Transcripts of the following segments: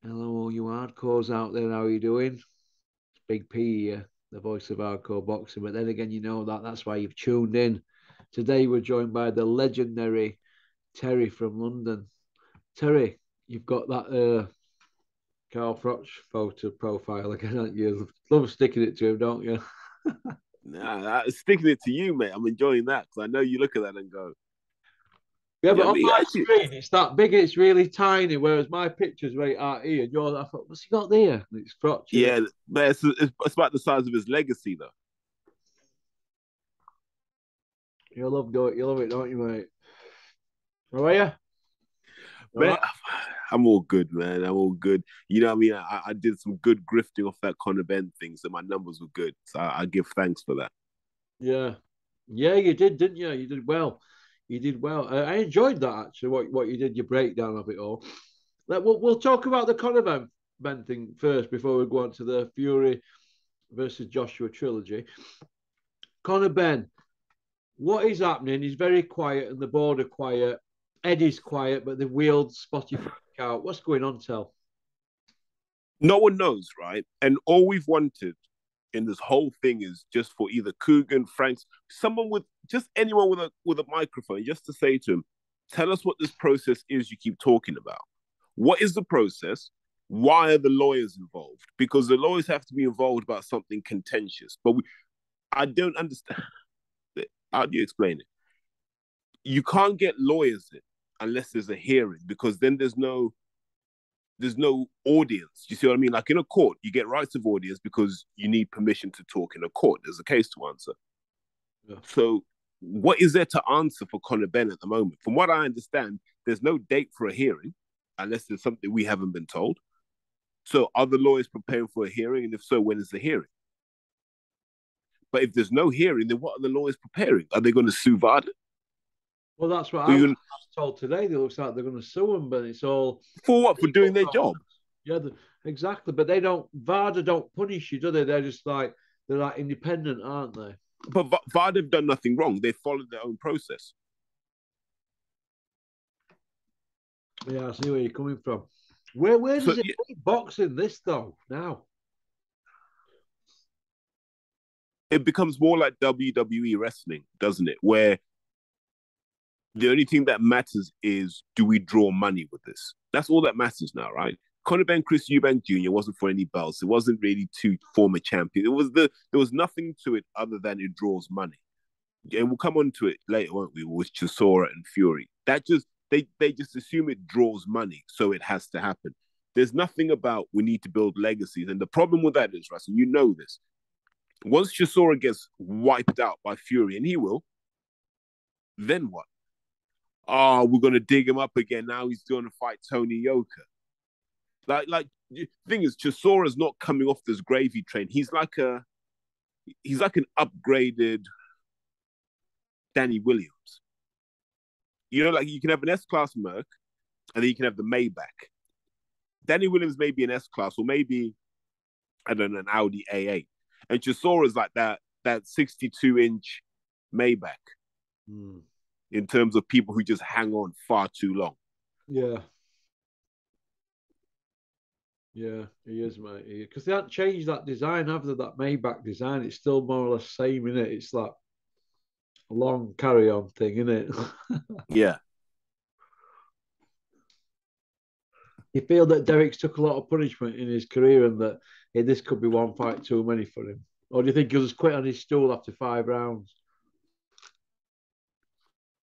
Hello, all you hardcores out there. How are you doing? It's Big P here, the voice of hardcore boxing. But then again, you know that's why you've tuned in. Today, we're joined by the legendary Terry from London. Terry, you've got that Carl Froch photo profile again, haven't you? Love sticking it to him, don't you? Nah, sticking it to you, mate. I'm enjoying that because I know you look at that and go, Yeah, you but know what I on mean? my Actually, screen, it's that big, it's really tiny, whereas my picture's right out here. And I thought, what's he got there? And it's Froch, isn't it? yeah, but it's about the size of his legacy, though. You love it, don't you, mate? How are you? All right. Man, I'm all good, man. I'm all good. You know what I mean? I did some good grifting off that Conor Ben thing, so my numbers were good. So I give thanks for that. Yeah. Yeah, you did, didn't you? You did well. You did well. I enjoyed that actually. What you did, your breakdown of it all. We'll talk about the Conor Ben thing first before we go on to the Fury versus Joshua trilogy. Conor Ben, what is happening? He's very quiet, and the board are quiet. Eddie's quiet, but the wheeled Spotify out. What's going on, Tel? No one knows, right? And all we've wanted in this whole thing is just for either Coogan, Franks, someone with just anyone with a microphone, just to say to him, tell us what this process is you keep talking about. What is the process? Why are the lawyers involved? Because the lawyers have to be involved about something contentious. I don't understand. How do you explain it? You can't get lawyers in unless there's a hearing, because then there's no audience. You see what I mean? Like in a court, you get rights of audience because you need permission to talk in a court. There's a case to answer. Yeah. So, what is there to answer for Conor Ben at the moment? From what I understand, there's no date for a hearing unless there's something we haven't been told. So, are the lawyers preparing for a hearing? And if so, when is the hearing? But if there's no hearing, then what are the lawyers preparing? Are they going to sue VADA? Well, that's what Are you going I was told today. It looks like they're going to sue him, but it's all for what? For legal doing their process. job? Yeah, exactly. But they don't. VADA don't punish you, do they? They're like independent, aren't they? But VADA have done nothing wrong. They followed their own process. Yeah, I see where you're coming from. Where So does it yeah, put boxing this though now? it becomes more like WWE wrestling, doesn't it? Where the only thing that matters is, do we draw money with this? That's all that matters now, right? Conor Ben, Chris Eubank Jr. wasn't for any belts. It wasn't really two former champions. There was nothing to it other than it draws money. And we'll come on to it later, won't we? With Chisora and Fury. That just they just assume it draws money, so it has to happen. There's nothing about we need to build legacies. And the problem with that is, Russell, you know this. Once Chisora gets wiped out by Fury, and he will, then what? Oh, we're gonna dig him up again. Now he's going to fight Tony Yoka. Like the thing is, Chisora's not coming off this gravy train. He's like an upgraded Danny Williams. You know, like you can have an S class Merc, and then you can have the Maybach. Danny Williams may be an S class, or maybe I don't know, an Audi A8, and Chisora's like that 62-inch Maybach Hmm. in terms of people who just hang on far too long. Yeah, yeah, he is, mate. Because they haven't changed that design, have they? That Maybach design, it's still more or less same, isn't it? It's that long carry-on thing, isn't it? Yeah. You feel that Derek's took a lot of punishment in his career, and that this could be one fight too many for him, or do you think he'll just quit on his stool after 5 rounds?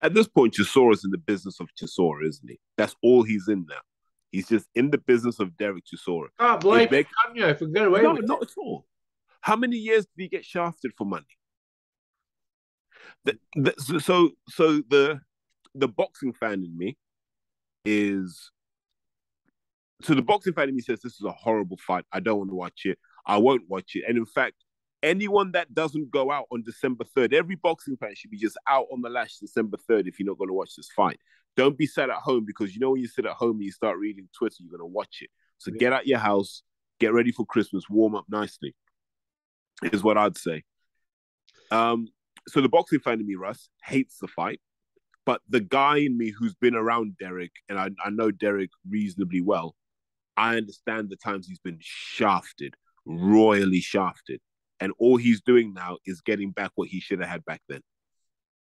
At this point, Chisora's in the business of Chisora, isn't he? That's all he's in now. He's just in the business of Derek Chisora. Can't blame If him, they can you? If we can get away No, with not at all. How many years did he get shafted for money? The boxing fan in me is the boxing fan in me says this is a horrible fight. I don't want to watch it. I won't watch it. And in fact, anyone that doesn't go out on December 3rd, every boxing fan should be just out on the lash December 3rd if you're not going to watch this fight. Don't be sat at home, because you know when you sit at home and you start reading Twitter, you're going to watch it. So it. get out your house, get ready for Christmas, warm up nicely, is what I'd say. Um, so the boxing fan in me, Russ, hates the fight. But the guy in me who's been around Derek, and I know Derek reasonably well, I understand the times he's been shafted, royally shafted. And all he's doing now is getting back what he should have had back then.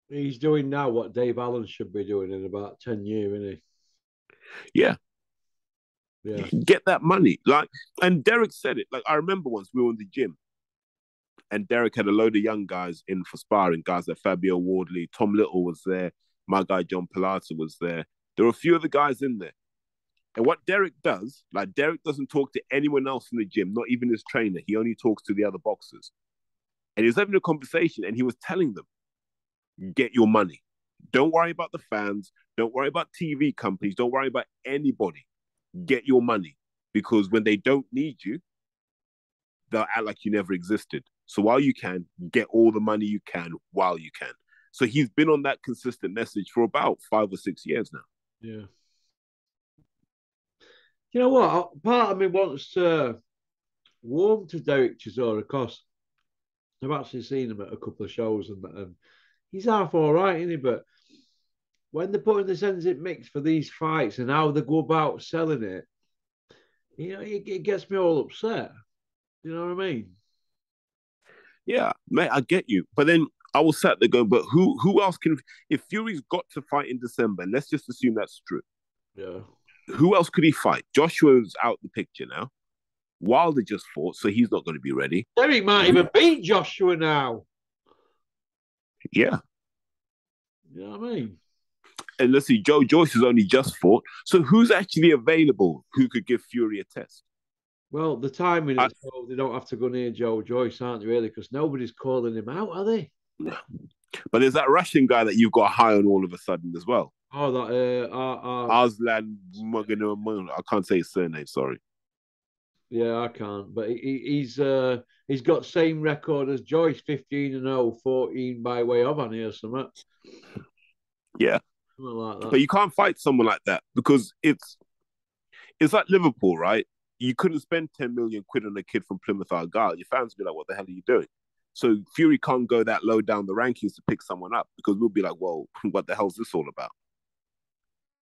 He's doing now what Dave Allen should be doing in about 10 years, isn't he? Yeah. Yeah. Get that money. And Derek said it. I remember once we were in the gym and Derek had a load of young guys in for sparring, guys like Fabio Wardley, Tom Little was there, my guy John Pilata was there. There were a few of the guys in there. And what Derek does, Derek doesn't talk to anyone else in the gym, not even his trainer. He only talks to the other boxers. And he was having a conversation and he was telling them, get your money. Don't worry about the fans. Don't worry about TV companies. Don't worry about anybody. Get your money. Because when they don't need you, they'll act like you never existed. So while you can, get all the money you can while you can. So he's been on that consistent message for about 5 or 6 years now. Yeah. You know what? Part of me wants to warm to Derek Chisora because I've actually seen him at a couple of shows and he's half all right, isn't he? But when they're putting the Sensei mix for these fights and how they go about selling it, it gets me all upset. You know what I mean? Yeah, mate, I get you. But then I was sat there going, but who else can, if Fury's got to fight in December, and let's just assume that's true. Yeah. Who else could he fight? Joshua's out the picture now. Wilder just fought, so he's not going to be ready. Derek might even beat Joshua now. Yeah. You know what I mean? And let's see, Joe Joyce has only just fought. So who's actually available who could give Fury a test? Well, the timing is so they don't have to go near Joe Joyce, aren't they, really? Because nobody's calling him out, are they? But there's that Russian guy that you've got high on all of a sudden as well. Oh, that Arslan Muganov. I can't say his surname, sorry. Yeah, I can't. But he's got same record as Joyce, 15-0, 14 by way of on here, something. Yeah. Something like that. But you can't fight someone like that because it's like Liverpool, right? You couldn't spend 10 million quid on a kid from Plymouth Argyle. Your fans would be like, what the hell are you doing? So Fury can't go that low down the rankings to pick someone up because we'll be like, well, what the hell's this all about?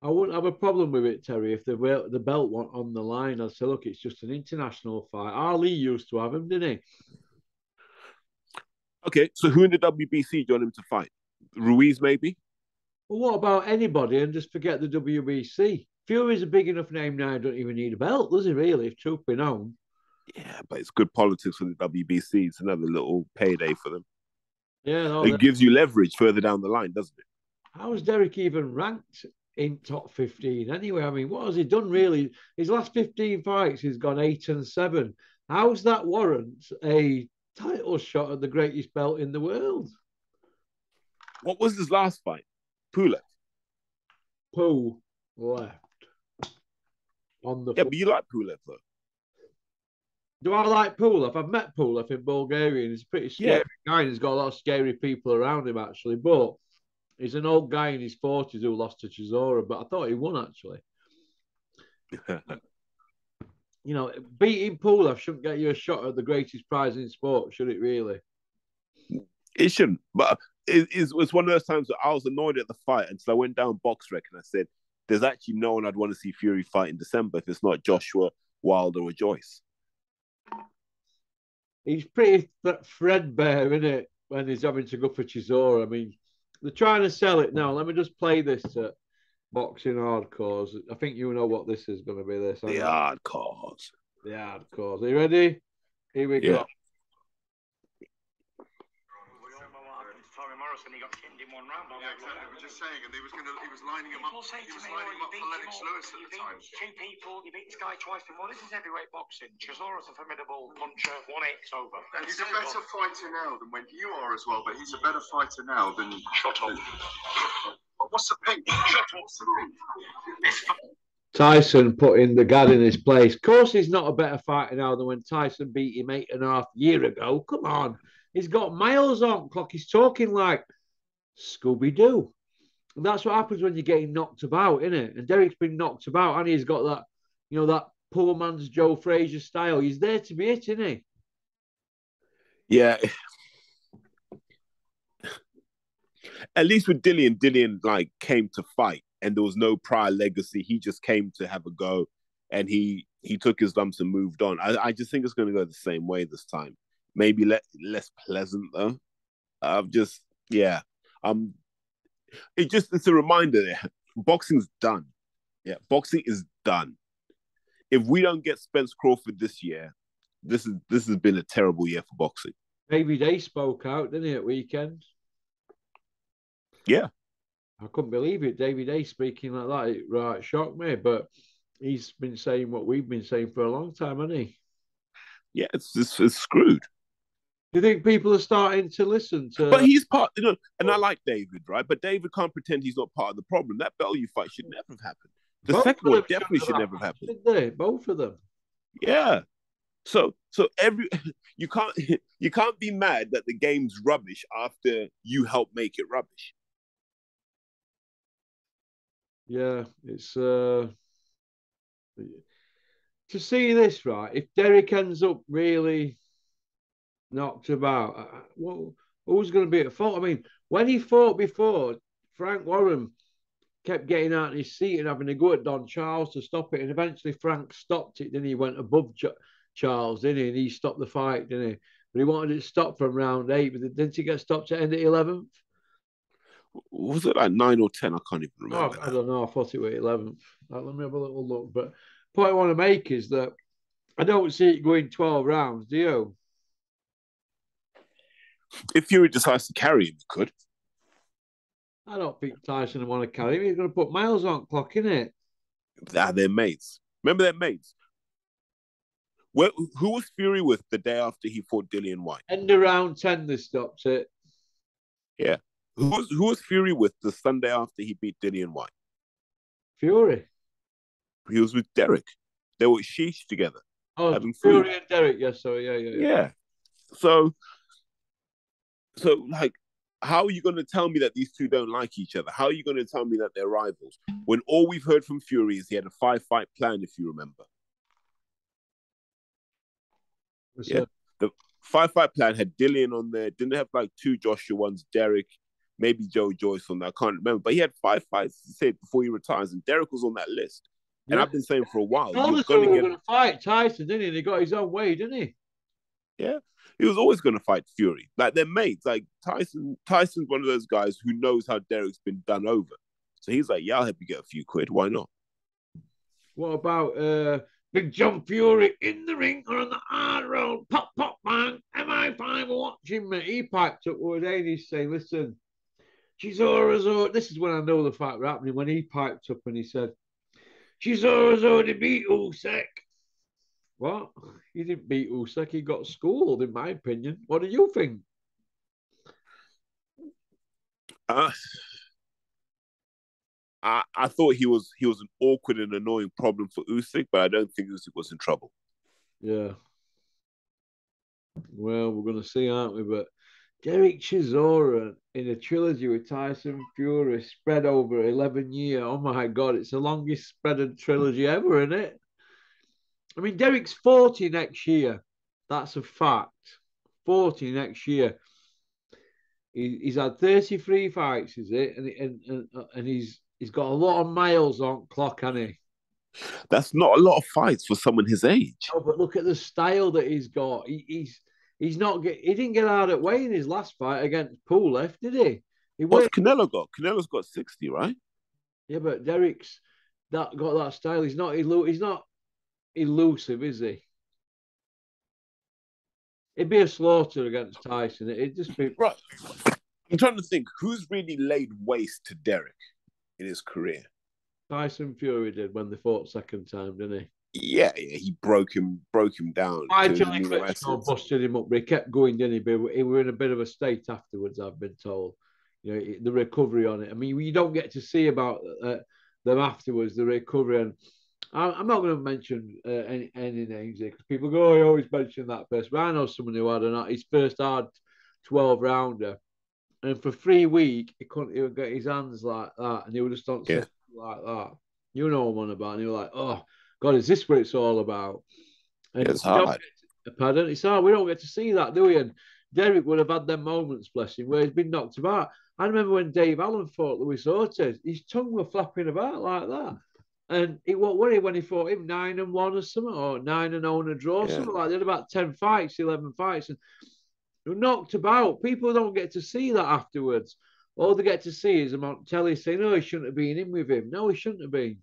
I wouldn't have a problem with it, Terry, if the belt went on the line. I'd say, look, it's just an international fight. Ali used to have him, didn't he? Okay, so who in the WBC do you want him to fight? Ruiz, maybe? Well, what about anybody and just forget the WBC? Fury's a big enough name now, don't even need a belt, does he really, if truth be known? Yeah, but it's good politics for the WBC. It's another little payday for them. Yeah, no, it gives you leverage further down the line, doesn't it? How is Derek even ranked in top 15 anyway? I mean, what has he done really? His last 15 fights, he's gone 8-7. How's that warrant a title shot at the greatest belt in the world? What was his last fight? Pulev. Pulev. On the but you like Pulev though. Do I like Pulev? I've met Pulev in Bulgaria, and he's a pretty scary guy. And he's got a lot of scary people around him, actually. But he's an old guy in his 40s who lost to Chisora, but I thought he won, actually. Beating Pulev shouldn't get you a shot at the greatest prize in sport, should it really? It shouldn't. But it was one of those times that I was annoyed at the fight until I went down BoxRec and I said, there's actually no one I'd want to see Fury fight in December if it's not Joshua, Wilder, or Joyce. He's pretty threadbare, isn't it, when he's having to go for Chisora? I mean, they're trying to sell it now. Let me just play this at Boxing Hardcores. I think you know what this is going to be. The Hardcores. The Hardcores. Are you ready? Here we go. And he got pinned in one round. Yeah, exactly. We were just saying, and he was lining him up. He was lining him up for Lennox Lewis at the time. Two people, you beat this guy twice before. This is heavyweight boxing. Chisora's a formidable puncher. 1-8, over. And he's a better fighter now than when you are as well. But he's a better fighter now than. Shut up. What's the pink? Shut up. What's the pink? Tyson putting the guard in his place. Of course, he's not a better fighter now than when Tyson beat him 8.5 years ago. Come on. He's got miles on clock. He's talking like Scooby-Doo. And that's what happens when you're getting knocked about, isn't it? And Derek's been knocked about, and he's got that, that poor man's Joe Frazier style. He's there to be hit, isn't he? Yeah. At least with Dillian came to fight, and there was no prior legacy. He just came to have a go. and he took his lumps and moved on. I just think it's going to go the same way this time. Maybe less pleasant though. Just yeah. It's a reminder there. Boxing's done. Yeah, boxing is done. If we don't get Spence Crawford this year, this has been a terrible year for boxing. Davey Day spoke out, didn't he, at weekend? Yeah. I couldn't believe it. Davey Day speaking like that, it right shocked me. But he's been saying what we've been saying for a long time, hasn't he? Yeah, it's screwed. Do you think people are starting to listen to? But he's part, and I like David, right? But David can't pretend he's not part of the problem. That Bellew fight should never have happened. The Both second one definitely should never have happened. They? Both of them. Yeah. So you can't be mad that the game's rubbish after you help make it rubbish. Yeah, it's to see this, right? If Derek ends up really knocked about, who's going to be at fault? I mean, when he fought before, Frank Warren kept getting out of his seat and having to go at Don Charles to stop it, and eventually Frank stopped it. Then he went above Charles, didn't he? And he stopped the fight, didn't he? But he wanted it stopped from round 8. But didn't he get stopped at end of 11th? Was it like 9 or 10? I can't even remember. I don't know. I thought it was 11th. Let me have a little look. But the point I want to make is that I don't see it going 12 rounds. Do you? If Fury decides to carry him, he could. I don't think Tyson will want to carry him. He's going to put miles on clock, innit? They're mates. Remember they're mates. Who was Fury with the day after he fought Dillian White? End of round 10, they stopped it. Yeah. Who was Fury with the Sunday after he beat Dillian White? Fury. He was with Derek. They were sheesh together. Oh, Fury and Derek. Yes, so yeah. Yeah. So like, how are you going to tell me that these two don't like each other? How are you going to tell me that they're rivals when all we've heard from Fury is he had a 5-fight plan, if you remember? Yeah. The 5-fight plan had Dillian on there. Didn't have like 2 Joshua ones, Derek, maybe Joe Joyce on there. I can't remember. But he had 5 fights to say before he retires, and Derek was on that list. And I've been saying for a while, you're going to fight Tyson, didn't he? And he got his own way, didn't he? Yeah. He was always going to fight Fury. Like, they're mates. Like, Tyson's one of those guys who knows how Derek's been done over. So he's like, yeah, I'll help you get a few quid. Why not? What about Big John Fury in the ring or on the hard road? Pop, pop, bang. MI5 watching me. He piped up one day and he's saying, listen, Chisora. This is when I know the fight was happening. When he piped up and he said, Chisora's already beat Usyk. What? He didn't beat Usyk. He got schooled, in my opinion. What do you think? I thought he was an awkward and annoying problem for Usyk, but I don't think Usyk was in trouble. Yeah. Well, we're going to see, aren't we? But Derek Chisora in a trilogy with Tyson Fury spread over 11 years. Oh, my God. It's the longest spreaded trilogy ever, isn't it? I mean, Derek's 40 next year. That's a fact. 40 next year. He's had 33 fights, is it? And he's got a lot of miles on clock, hasn't he? That's not a lot of fights for someone his age. Oh, but look at the style that he's got. He didn't get out of way in his last fight against Pulev, did he? What's Canelo got? Canelo's got 60, right? Yeah, but Derek's got that style. He's not elusive, is he? It'd be a slaughter against Tyson. It'd just be right. I'm trying to think who's really laid waste to Derek in his career. Tyson Fury did when they fought second time, didn't he? Yeah, he broke him down. Actually, busted him up, but he kept going, didn't he? But he was in a bit of a state afterwards, I've been told. You know, the recovery on it. I mean, you don't get to see about them afterwards, the recovery. And I'm not going to mention any names here because people go, oh, I always mention that first. But I know someone who had his first hard 12-rounder. And for 3 weeks, he would get his hands like that and he would just don't sit like that. You know what I'm on about. And you're like, oh, God, is this what it's all about? And it's hard. It's hard. We don't get to see that, do we? And Derek would have had them moments, bless him, where he's been knocked about. I remember when Dave Allen fought Luis Ortiz, his tongue was flapping about like that. And it won't worry when he fought him 9-1 or something, or 9-0 and a draw, something like that. They had about 10 fights, 11 fights, and they were knocked about. People don't get to see that afterwards. All they get to see is him on telly saying, "Oh, he shouldn't have been in with him." No, he shouldn't have been.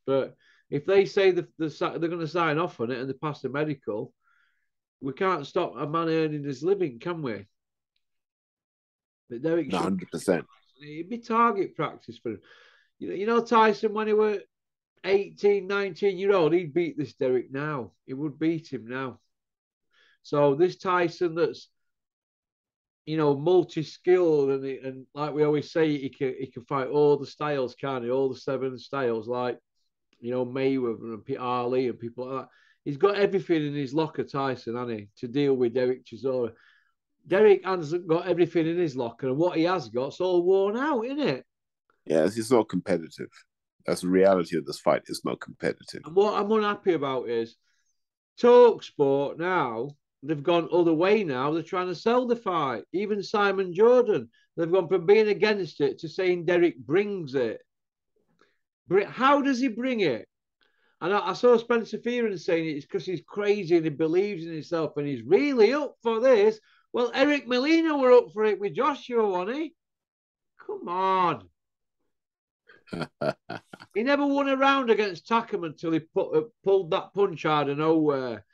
But if they say they're going to sign off on it and they pass the medical, we can't stop a man earning his living, can we? But Derek, 100%. It'd be target practice for him. You know, Tyson, when he were 18, 19-year-old, he'd beat this Derek now. He would beat him now. So this Tyson that's, multi-skilled and like we always say, he can fight all the styles, can't he? All the 7 styles, like, Mayweather and Ali and people like that. He's got everything in his locker, Tyson, hasn't he, to deal with Derek Chisora. Derek hasn't got everything in his locker, and what he has got's all worn out, isn't it? Yeah, it's not competitive. That's the reality of this fight. It's not competitive. And what I'm unhappy about is TalkSport now, they've gone other way now. They're trying to sell the fight. Even Simon Jordan, they've gone from being against it to saying Derek brings it. How does he bring it? And I saw Spencer Fearon saying it's because he's crazy and he believes in himself and he's really up for this. Well, Eric Molina were up for it with Joshua, wasn't he? Come on. He never won a round against Takam until he pulled that punch out of nowhere.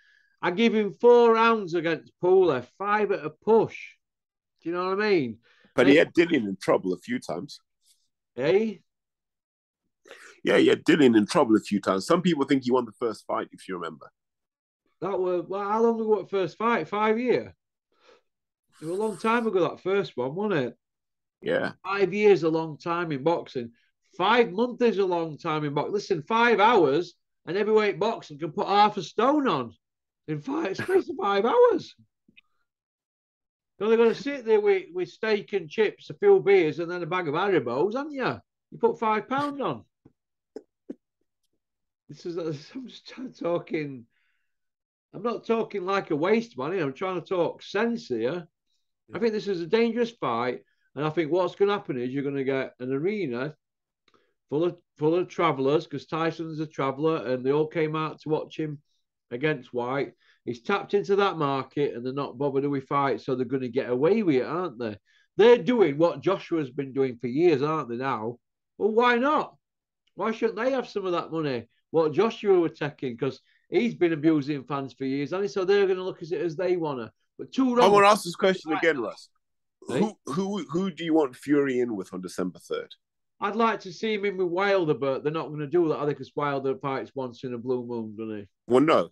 I give him 4 rounds against Pulev, 5 at a push. Do you know what I mean? But he had Dillian in trouble a few times. Eh? Yeah, he had Dillian in trouble a few times. Some people think he won the first fight, if you remember. That was, how long ago the first fight? 5 years? It was a long time ago, that first one, wasn't it? Yeah. 5 years a long time in boxing. 5 months is a long time in boxing. Listen, 5 hours and heavyweight boxing can put half a stone on in space of 5 hours. So they're going to sit there with steak and chips, a few beers, and then a bag of Haribos, aren't you? You put £5 on. I'm just talking. I'm not talking like a waste money. I'm trying to talk sense here. I think this is a dangerous fight, and I think what's going to happen is you're going to get an arena full of travellers, because Tyson's a traveller, and they all came out to watch him against White. He's tapped into that market, and they're not bothered who he fights, so they're going to get away with it, aren't they? They're doing what Joshua's been doing for years, aren't they now? Well, why not? Why shouldn't they have some of that money? What Joshua were taking, because he's been abusing fans for years, and so they're going to look at it as they want to. But I want to ask this question again, Russ. Hey? Who do you want Fury in with on December 3rd? I'd like to see him in with Wilder, but they're not going to do that, I think, because Wilder fights once in a blue moon, doesn't he? Well, no,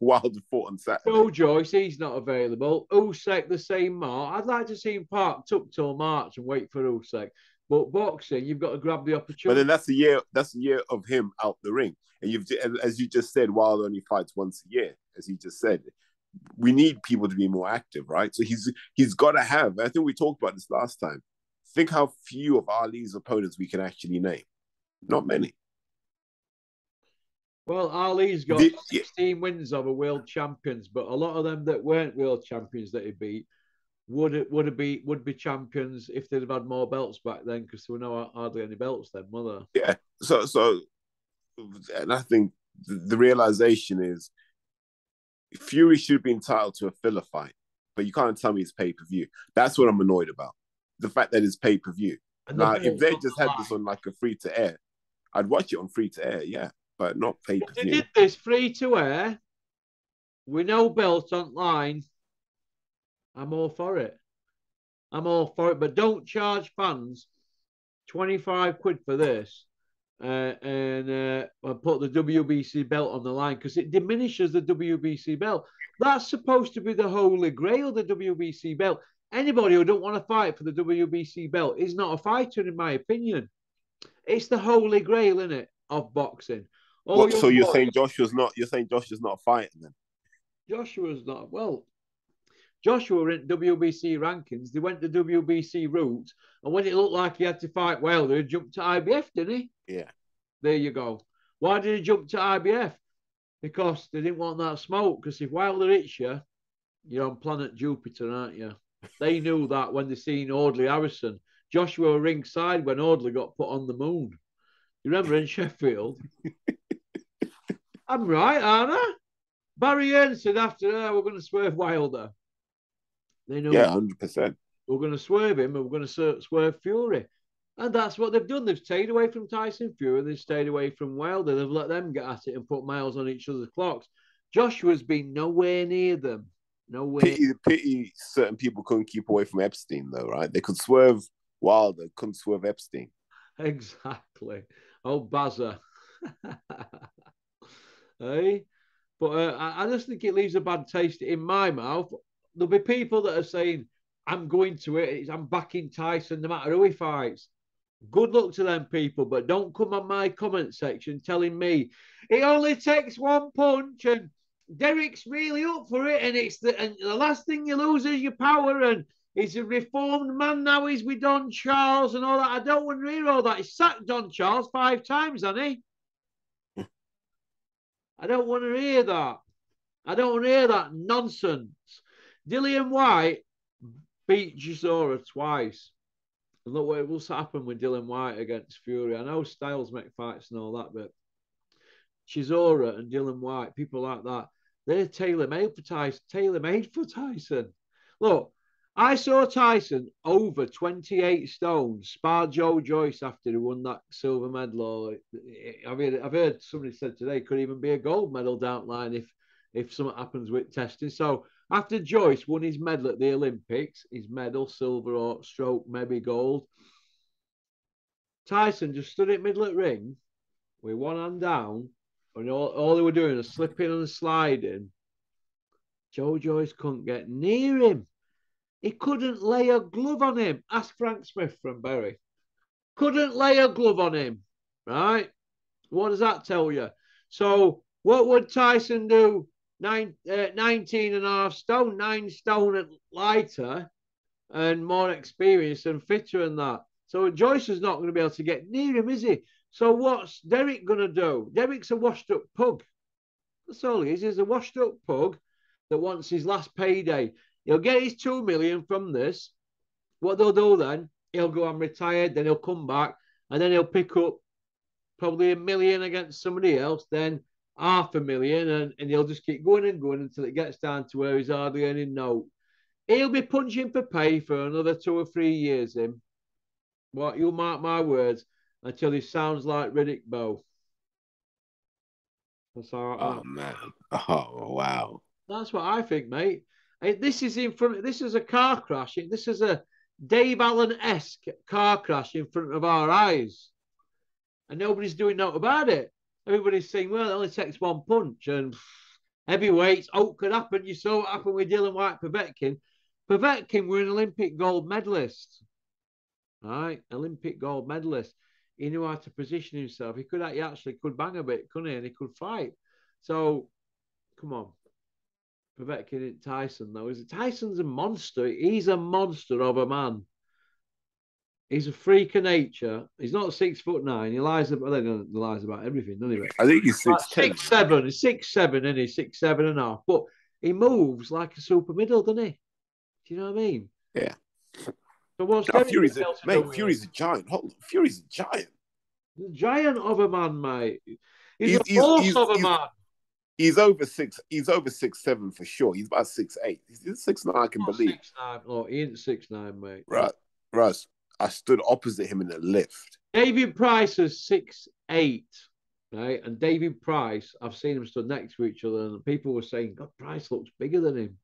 Wilder fought on Saturday. Joe Joyce, he's not available. Usyk, the same mark. I'd like to see him parked up till March and wait for Usyk. But boxing, you've got to grab the opportunity. But then that's the year of him out the ring. And as you just said, Wilder only fights once a year, as he just said. We need people to be more active, right? So he's got to have. I think we talked about this last time. Think how few of Ali's opponents we can actually name. Not many. Well, Ali's got 16 wins over world champions, but a lot of them that weren't world champions that he beat would be champions if they'd have had more belts back then, because there were no hardly any belts then, were there? Yeah. So, and I think the realization is Fury should be entitled to a filler fight, but you can't tell me it's pay-per-view. That's what I'm annoyed about. The fact that it's pay-per-view. Now, if they just had this on like a free-to-air, I'd watch it on free-to-air, yeah, but not pay-per-view. If they did this free-to-air with no belt online, I'm all for it. But don't charge fans 25 quid for this and put the WBC belt on the line, because it diminishes the WBC belt. That's supposed to be the holy grail, the WBC belt. Anybody who don't want to fight for the WBC belt is not a fighter, in my opinion. It's the holy grail, isn't it, of boxing. So you're saying Joshua's not a fighter then? Joshua's not. Well, Joshua were in WBC rankings. They went the WBC route, and when it looked like he had to fight Wilder, he jumped to IBF, didn't he? Yeah. There you go. Why did he jump to IBF? Because they didn't want that smoke. Because if Wilder hits you, you're on planet Jupiter, aren't you? They knew that when they seen Audley Harrison. Joshua ringside when Audley got put on the moon. You remember in Sheffield? I'm right, aren't I? Barry Hearn said after we're going to swerve Wilder. They know 100%. We're going to swerve him and we're going to swerve Fury. And that's what they've done. They've stayed away from Tyson Fury. They've stayed away from Wilder. They've let them get at it and put miles on each other's clocks. Joshua's been nowhere near them. Nowhere. Pity certain people couldn't keep away from Epstein, though, right? They could swerve Wilder, couldn't swerve Epstein. Exactly. Oh, Bazza. Hey? But I just think it leaves a bad taste in my mouth. There'll be people that are saying, I'm going to it. I'm backing Tyson no matter who he fights. Good luck to them people, but don't come on my comment section telling me it only takes one punch and Derek's really up for it, and the last thing you lose is your power, and he's a reformed man now. He's with Don Charles and all that. I don't want to hear all that. He sacked Don Charles 5 times, hasn't he? I don't want to hear that. I don't want to hear that nonsense. Dillian White beat Chisora twice. And look what will happen with Dillian White against Fury. I know Styles make fights and all that, but Chisora and Dillian White, people like that, they're tailor-made for Tyson. Look, I saw Tyson over 28 stone spar Joe Joyce after he won that silver medal. I've heard somebody said today it could even be a gold medal down the line if something happens with testing. So after Joyce won his medal at the Olympics, his medal, silver or stroke, maybe gold, Tyson just stood at middle of the ring with one hand down, and all they were doing was slipping and sliding. Joe Joyce couldn't get near him. He couldn't lay a glove on him. Ask Frank Smith from Bury. Couldn't lay a glove on him, right? What does that tell you? So what would Tyson do? 19 and a half stone, 9 stone lighter and more experienced and fitter than that. So Joyce is not going to be able to get near him, is he? So what's Derek going to do? Derek's a washed up pug. That's all he is. He's a washed up pug that wants his last payday. He'll get his 2 million from this. What they'll do then, he'll go and retire, then he'll come back, and then he'll pick up probably $1 million against somebody else, then $500,000, and he'll just keep going and going until it gets down to where he's hardly earning no. He'll be punching for pay for another 2 or 3 years, him. What, you mark my words, until he sounds like Riddick Bowe. That's all man. Oh, wow. That's what I think, mate. This is in front. This is a car crash. This is a Dave Allen-esque car crash in front of our eyes, and nobody's doing nothing about it. Everybody's saying, "Well, it only takes one punch." And heavyweights, it could happen. You saw what happened with Dillian White, Povetkin. Povetkin were an Olympic gold medalist, right? Olympic gold medalist. He knew how to position himself. He actually could bang a bit, couldn't he? And he could fight. So, come on. Povetkin, Tyson, though. Tyson's a monster. He's a monster of a man. He's a freak of nature. He's not 6'9". He lies about everything, doesn't he? I think he's 6'10". 6'7". He's 6'7", isn't he? 6'7.5". But he moves like a super middle, doesn't he? Do you know what I mean? Yeah. So what's Fury's a giant. Fury's a giant. He's a giant of a man, mate. He's a horse of a man. He's over 6'7" for sure. He's about 6'8". He's 6'9", I can believe. 6'9". Oh, he ain't 6'9", mate. Right. Russ, I stood opposite him in the lift. David Price is 6'8", right? And David Price, I've seen him stood next to each other, and people were saying, God, Price looks bigger than him.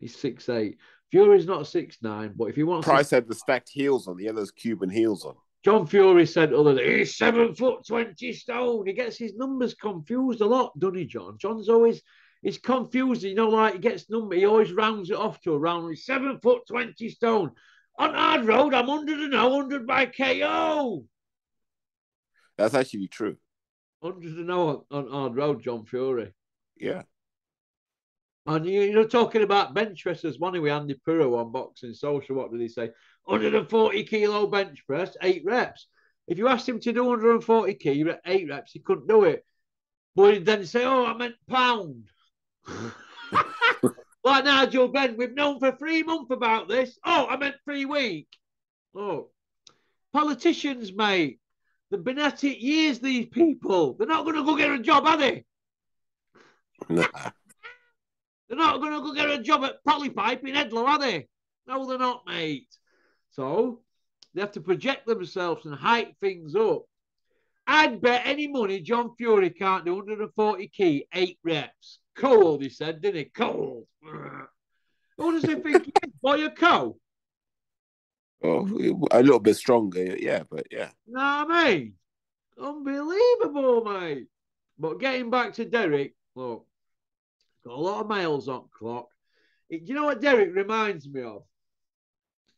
He's 6'8". Fury's not 6'9", but if he wants Price had the stacked heels on. He had those Cuban heels on. John Fury said other day, he's 7'20". He gets his numbers confused a lot, doesn't he, John? John's always, he's confused. You know, like he gets number, he always rounds it off to a round. He's 7'20". On hard road, I'm 100 by KO. That's actually true. 100 on hard road, John Fury. Yeah. And you're talking about bench pressers, one with Andy Puro on Boxing Social. What did he say? 140 kilo bench press, 8 reps. If you asked him to do 140 kilo, 8 reps, he couldn't do it. But he'd then say, oh, I meant pound. Like Nigel Benn, we've known for 3 months about this. Oh, I meant 3 weeks. Oh, politicians, mate. They've been at it years, these people. They're not going to go get a job, are they? Nah. They're not going to go get a job at Polypipe in Edlow, are they? No, they're not, mate. So they have to project themselves and hype things up. I'd bet any money John Fury can't do 140 key, 8 reps. Cold, he said, didn't he? Cold. Who does he think he is? Boy, a cow? Oh, a little bit stronger, yeah, but yeah. Nah, mate. Unbelievable, mate. But getting back to Derek, look, got a lot of miles on clock. Do you know what Derek reminds me of?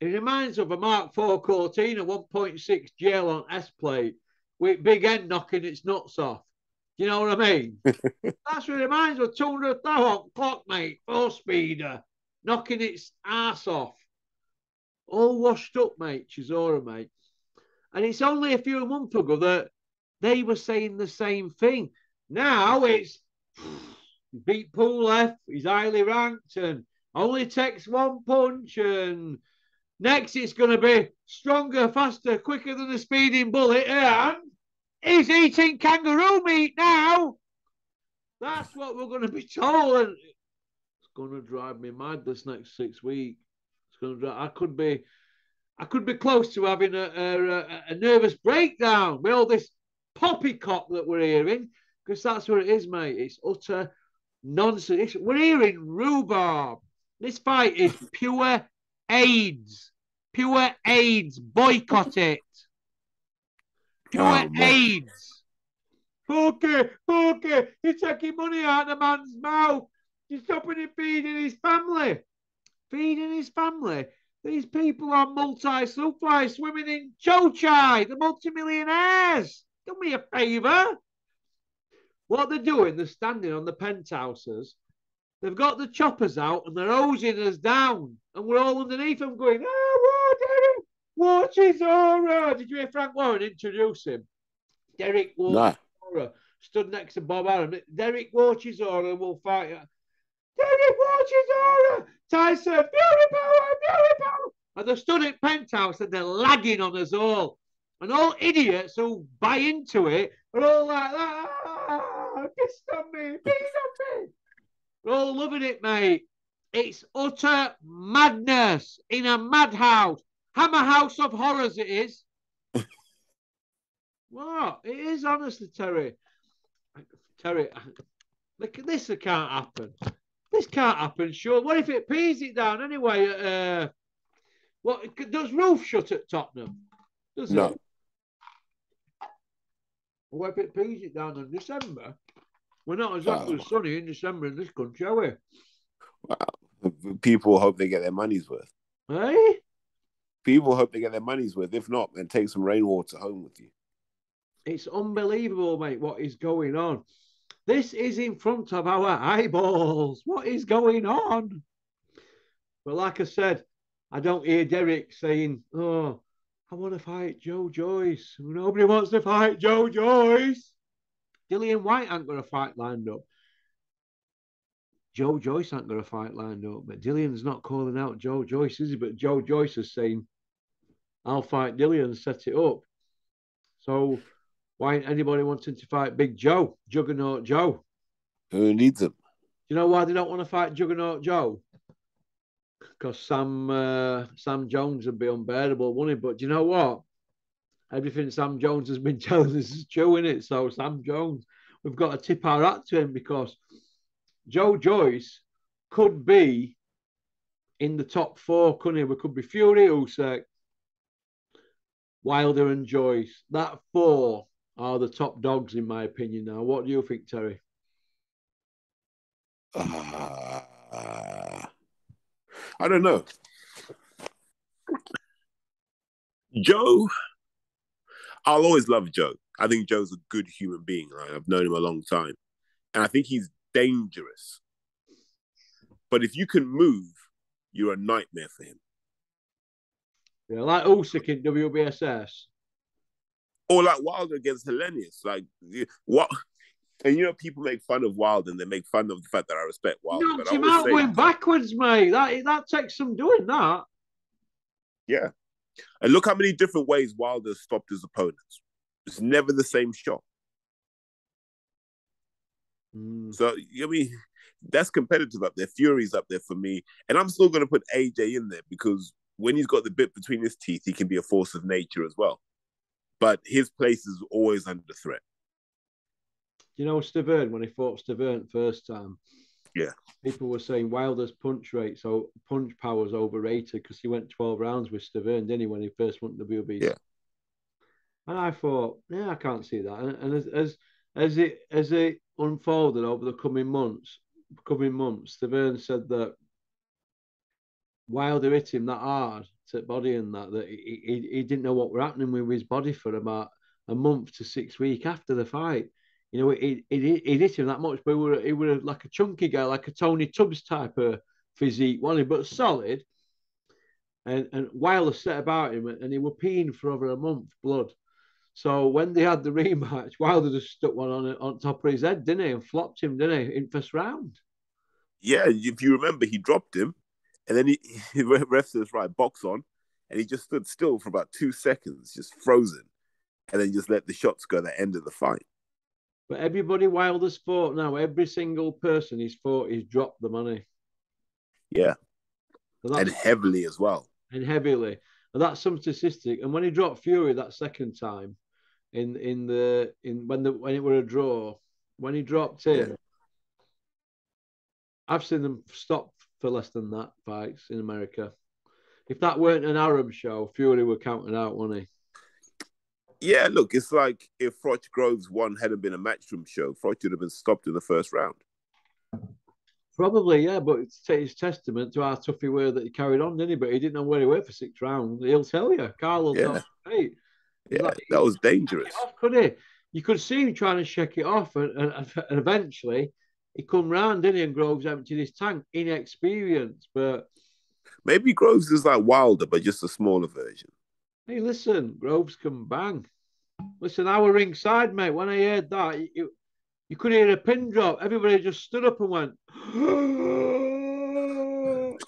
It reminds of a Mark IV Cortina 1.6 gel on S-plate with big end knocking its nuts off. Do you know what I mean? That's what it reminds me of. 200,000 clock, mate. 4-speeder. Knocking its ass off. All washed up, mate. Chisora, mate. And it's only a few months ago that they were saying the same thing. Now it's beat Pulev. He's highly ranked and only takes one punch. And next it's going to be stronger, faster, quicker than a speeding bullet. And he's eating kangaroo meat now. That's what we're going to be told. And it's going to drive me mad this next 6 weeks. It's going to drive. I could be close to having a nervous breakdown with all this poppycock that we're hearing, because that's what it is, mate. It's utter nonsense. We're hearing rhubarb. This fight is pure AIDS. Pure AIDS. Boycott it. Pure AIDS. Pookie, you're taking money out of the man's mouth. You're stopping him feeding his family. Feeding his family. These people are multi-supply swimming in Chochai. The multimillionaires. Do me a favour. What they're doing, they're standing on the penthouses. They've got the choppers out and they're hosing us down. And we're all underneath them going, oh, what Chisora? Did you hear Frank Warren introduce him? Derek Chisora stood next to Bob Arum. Derek Chisora will fight. Derek Chisora! Tyson, Fury power! And they stood at penthouse and they're lagging on us all. And all idiots who buy into it are all like, pissed on me. We're all loving it, mate. It's utter madness in a madhouse. Hammer House of Horrors it is. What? It is, honestly, Terry. Look, this can't happen. This can't happen, sure. What if it pees it down anyway? What does roof shut at Tottenham? Does no. It? What if it pees it down in December? We're not exactly sunny in December in this country, are we? Well, people hope they get their money's worth. Hey? People hope they get their money's worth. If not, then take some rainwater home with you. It's unbelievable, mate, what is going on. This is in front of our eyeballs. What is going on? But like I said, I don't hear Derek saying, oh, I want to fight Joe Joyce. Nobody wants to fight Joe Joyce. Dillian White ain't got a fight lined up. Joe Joyce ain't got a fight lined up. But Dillian's not calling out Joe Joyce, is he? But Joe Joyce is saying, I'll fight Dillian and set it up. So why ain't anybody wanting to fight Big Joe, Juggernaut Joe? Who needs him? Do you know why they don't want to fight Juggernaut Joe? Because Sam Jones would be unbearable, wouldn't he? But do you know what? Everything Sam Jones has been telling us is true, isn't it? So Sam Jones, we've got to tip our hat to him, because Joe Joyce could be in the top 4, couldn't he? We could be Fury, Usyk, Wilder and Joyce. That 4 are the top dogs, in my opinion now. What do you think, Terry? I don't know. Joe, I'll always love Joe. I think Joe's a good human being, right? I've known him a long time. And I think he's dangerous. But if you can move, you're a nightmare for him. Yeah, like Usyk in WBSS. Or like Wilder against Hellenius. Like, what? And you know, people make fun of Wilder and they make fun of the fact that I respect Wilder. Knocked him out going backwards, mate. That takes some doing, that. Yeah. And look how many different ways Wilder stopped his opponents. It's never the same shot. Mm. So, I mean, that's competitive up there. Fury's up there for me. And I'm still going to put AJ in there because when he's got the bit between his teeth, he can be a force of nature as well. But his place is always under threat. You know, Stavern, when he fought Stavern first time, yeah, people were saying Wilder's punch rate, so punch power is overrated because he went 12 rounds with Stavern, didn't he, when he first went to WBC? Yeah. And I thought, yeah, I can't see that. And as it unfolded over the coming months, Stavern said that Wilder hit him that hard to body and that he didn't know what were happening with his body for about a month to 6 weeks after the fight. You know, he hit him that much, but he were like a chunky guy, like a Tony Tubbs type of physique, wasn't he? But solid. And Wilder set about him, and he were peeing for over a month, blood. So when they had the rematch, Wilder just stuck one on top of his head, didn't he? And flopped him, didn't he, in first round? Yeah, if you remember, he dropped him, and then he ref says, right, box on, and he just stood still for about 2 seconds, just frozen, and then just let the shots go at the end of the fight. But everybody Wilder's fought now, every single person he's fought, he's dropped the money. Yeah. So and heavily as well. And heavily. And that's some statistic. And when he dropped Fury that second time, when it were a draw, when he dropped him, I've seen them stop for less than that fights in America. If that weren't an Arab show, Fury were counted out, wasn't he? Yeah, look, it's like if Froch Groves one hadn't been a Matchroom show, Froch would have been stopped in the first round. Probably, yeah, but it's testament to how tough he were that he carried on, didn't he? But he didn't know where he were for 6 rounds. He'll tell you. Carl will tell you. Hey, yeah, like, that was dangerous. Off, could he? You could see him trying to shake it off, and eventually he come round, didn't he? And Groves emptied his tank. Inexperienced, but maybe Groves is like Wilder, but just a smaller version. Hey, listen, Groves can bang. Listen, I were ringside, mate. When I heard that, you could hear a pin drop. Everybody just stood up and went. Do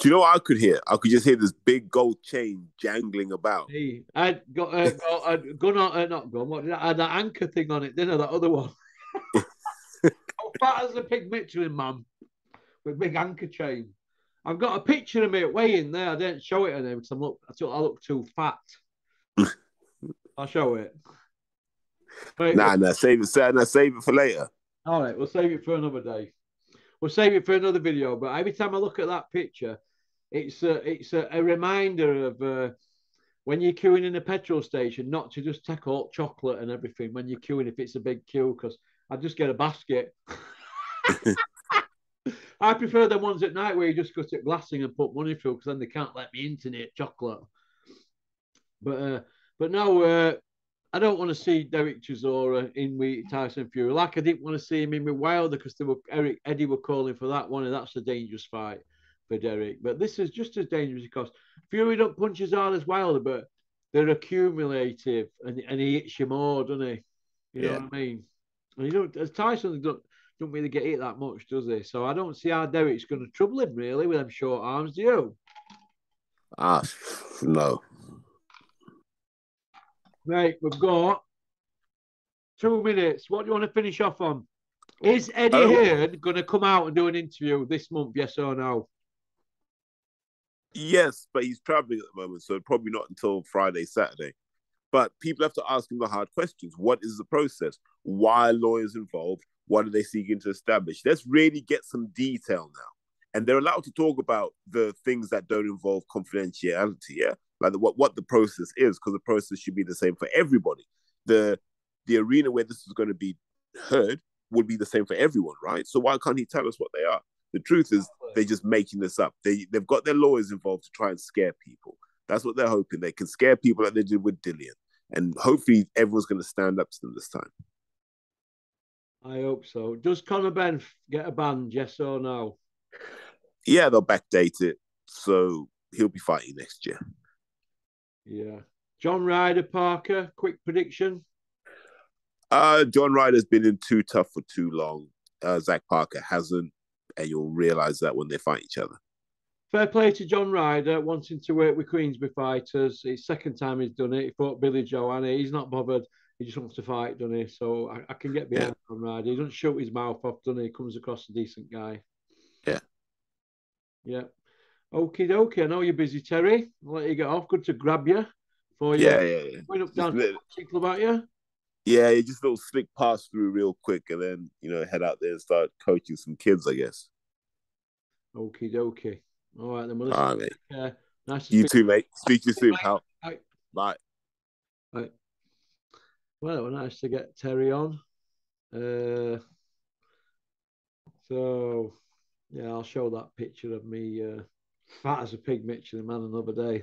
you know what I could hear? I could just hear this big gold chain jangling about. Hey, I'd got a gun on, not gun. What did I had that anchor thing on it? Didn't I? That other one. How fat as a pig Michelin man with big anchor chain. I've got a picture of me at weighing there. I didn't show it to him because I look too fat. I'll show it. Right. Nah, save it for later. All right, we'll save it for another day. We'll save it for another video. But every time I look at that picture, it's a reminder of when you're queuing in a petrol station, not to just take all chocolate and everything when you're queuing if it's a big queue, because I just get a basket. I prefer the ones at night where you just go to glassing and put money through, because then they can't let me into it chocolate. But no, I don't want to see Derek Chisora in with Tyson Fury. Like I didn't want to see him in with Wilder because Eddie were calling for that one, and that's a dangerous fight for Derek. But this is just as dangerous because Fury don't punch as hard as Wilder, but they're accumulative, and he hits you more, doesn't he? You know what I mean? And as Tyson don't really get hit that much, does he? So I don't see how Derek's going to trouble him really with them short arms. Do you? No. Right, we've got 2 minutes. What do you want to finish off on? Is Eddie Hearn going to come out and do an interview this month, yes or no? Yes, but he's traveling at the moment, so probably not until Friday, Saturday. But people have to ask him the hard questions. What is the process? Why are lawyers involved? What are they seeking to establish? Let's really get some detail now. And they're allowed to talk about the things that don't involve confidentiality, yeah? Like what the process is, because the process should be the same for everybody. The arena where this is going to be heard would be the same for everyone, right? So why can't he tell us what they are? The truth is they're just making this up. They've got their lawyers involved to try and scare people. That's what they're hoping. They can scare people like they did with Dillian. And hopefully everyone's going to stand up to them this time. I hope so. Does Conor Benn get a ban, yes or no? Yeah, they'll backdate it. So he'll be fighting next year. Yeah. John Ryder, Parker, quick prediction. John Ryder's been in too tough for too long. Zach Parker hasn't, and you'll realise that when they fight each other. Fair play to John Ryder, wanting to work with Queensberry fighters. It's second time he's done it. He fought Billy Joe, and he's not bothered. He just wants to fight, doesn't he? So I can get behind Conrad. He doesn't shoot his mouth off, doesn't he? He comes across a decent guy. Yeah. Yeah. Okie dokie. I know you're busy, Terry. I'll let you get off. Good to grab you. For you. Yeah. Going up down to the boxing club, aren't you? Yeah, just a little slick pass through real quick, and then head out there and start coaching some kids, I guess. Okie dokie. All right, then. Well, all right, mate. Nice to you speak. too, mate. Speak to you soon, pal. Bye. Bye. Well, nice to get Terry on. So, yeah, I'll show that picture of me fat as a pig, Mitch and the man another day.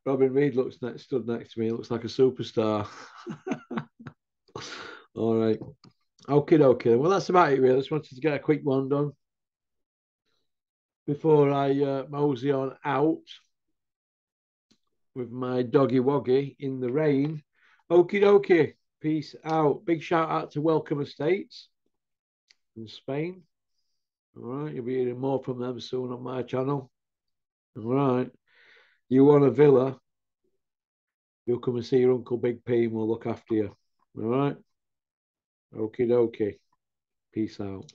Robin Reed stood next to me. He looks like a superstar. All right. Okay. Well, that's about it, really. I just wanted to get a quick one done before I mosey on out with my doggy woggy in the rain. Okie dokie. Peace out. Big shout out to Welcome Estates in Spain. All right. You'll be hearing more from them soon on my channel. All right. You want a villa? You'll come and see your Uncle Big P and we'll look after you. All right. Okie dokie. Peace out.